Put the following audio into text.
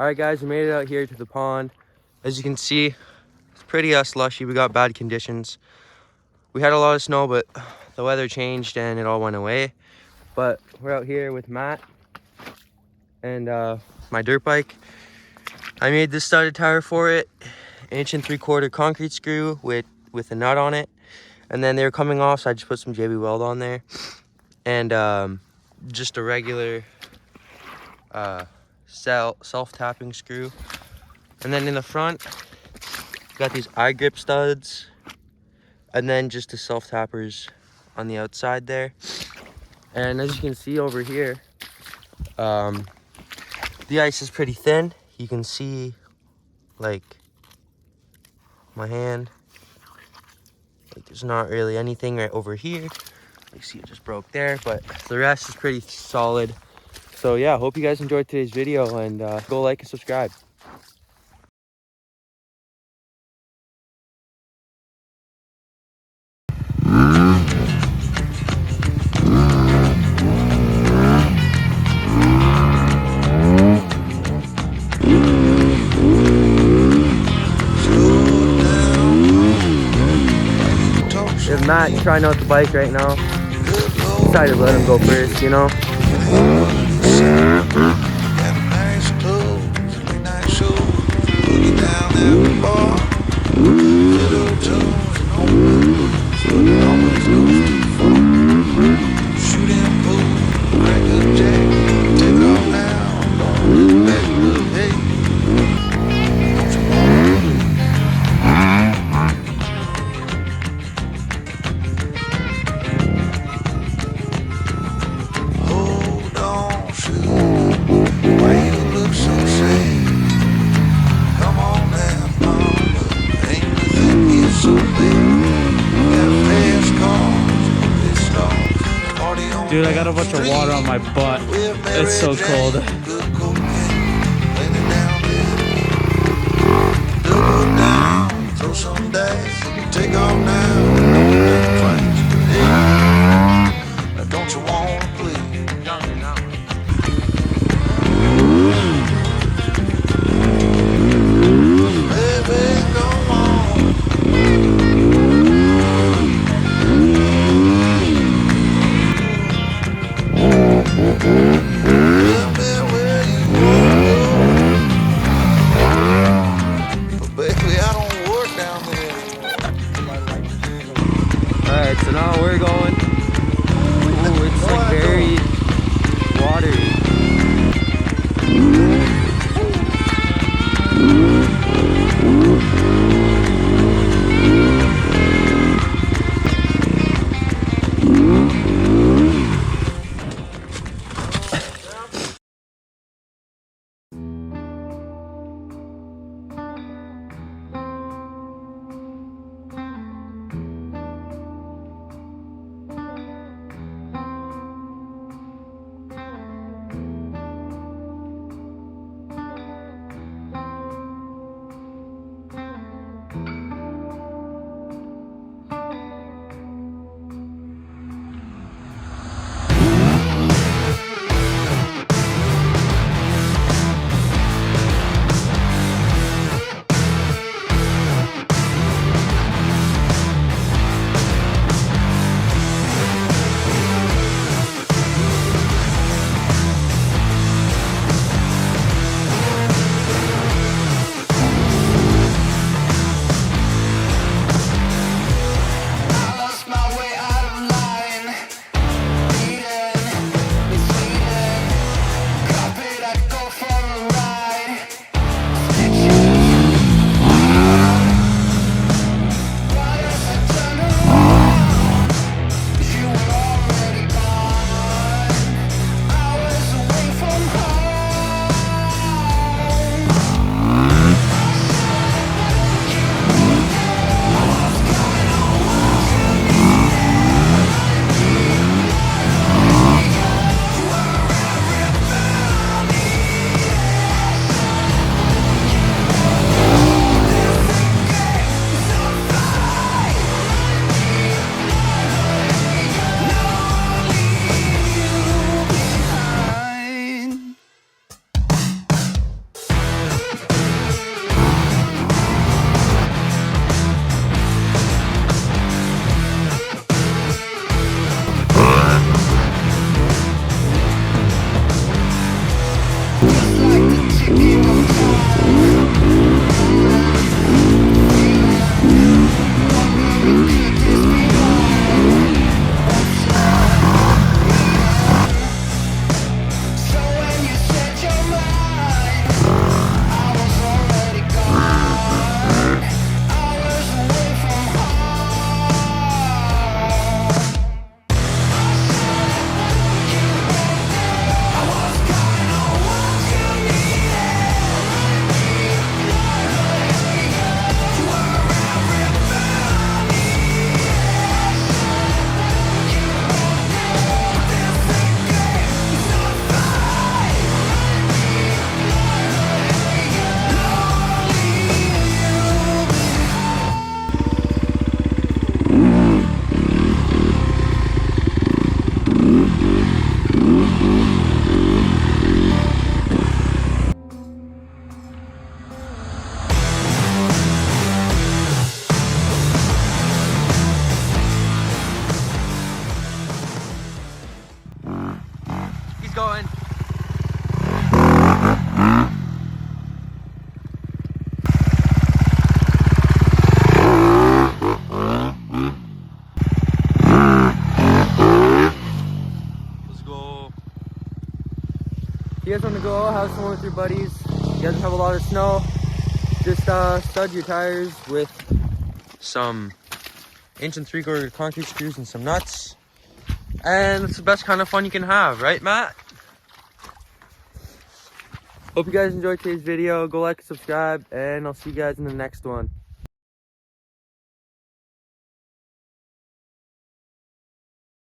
All right, guys, we made it out here to the pond. As you can see, it's pretty slushy. We got bad conditions. We had a lot of snow, but the weather changed and it all went away. But we're out here with Matt and my dirt bike. I made this studded tire for it, 1 3/4 concrete screw with a nut on it. And then they were coming off, so I just put some JB Weld on there. And just a regular self-tapping screw. And then in the front, got these iGrip studs. And then just the self-tappers on the outside there. And as you can see over here, the ice is pretty thin. You can see, like, my hand. Like, there's not really anything right over here. You see it just broke there, but the rest is pretty solid. So yeah, hope you guys enjoyed today's video, and go like and subscribe. If Matt trying out the bike right now, decided to let him go first, you know. Dude, I got a bunch of water on my butt. It's so cold. Take off now. Don't you want to play? Baby, go on. We'll be have someone with your buddies. You guys have a lot of snow. Just stud your tires with some 1 3/4 concrete screws and some nuts. And it's the best kind of fun you can have, right, Matt? Hope you guys enjoyed today's video. Go like and subscribe, and I'll see you guys in the next one.